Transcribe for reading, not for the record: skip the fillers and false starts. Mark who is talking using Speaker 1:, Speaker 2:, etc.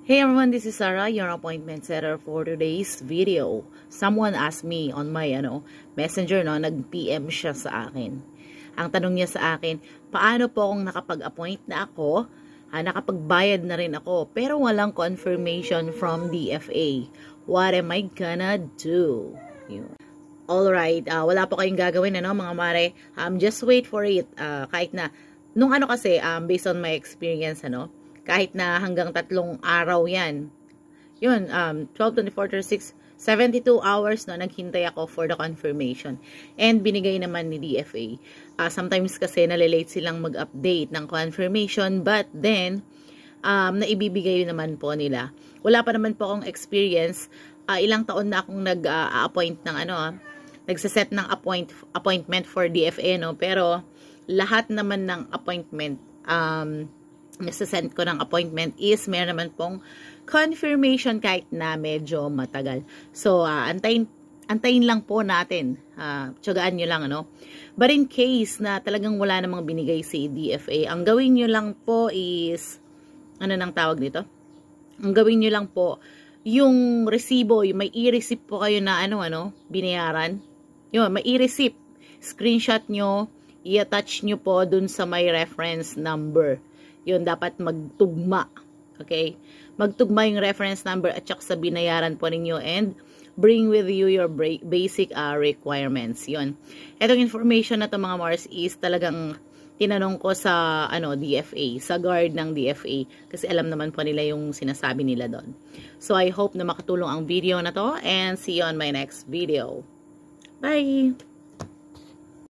Speaker 1: Hey everyone, this is Sarah, your appointment setter for today's video. Someone asked me on my messenger, nag-PM siya sa akin. Ang tanong niya sa akin, paano po kung nakapag-appoint na ako, nakapagbayad na rin ako, pero walang confirmation from DFA? What am I gonna do? Alright, wala po kayong gagawin, mga mare. Just wait for it. Kahit na, nung kasi, based on my experience, kahit na hanggang 3 araw yan. Yun, 12, 24, 36, 72 hours naghintay ako for the confirmation. And binigay naman ni DFA. Sometimes kasi nalilate silang mag-update ng confirmation, but then, naibibigay naman po nila. Wala pa naman po akong experience. Ilang taon na akong nag-appoint ng nagsaset ng appointment for DFA, pero lahat naman ng appointment, nasa-send ko ng appointment is meron naman pong confirmation kahit na medyo matagal. So, antayin lang po natin. Tiyagaan nyo lang, But in case na talagang wala namang binigay si DFA, ang gawin nyo lang po is, nang tawag dito? Ang gawin nyo lang po, yung resibo, may e-receipt po kayo na binayaran. Yun, may e-receipt. Screenshot nyo, i-attach nyo po dun sa may reference number. Yun, dapat magtugma. Okay? Magtugma yung reference number at saka sa binayaran po ninyo and bring with you your basic requirements. Yun. Etong information na to mga Mars is talagang tinanong ko sa DFA, sa guard ng DFA kasi alam naman po nila yung sinasabi nila doon. So I hope na makatulong ang video na to and see you on my next video. Bye!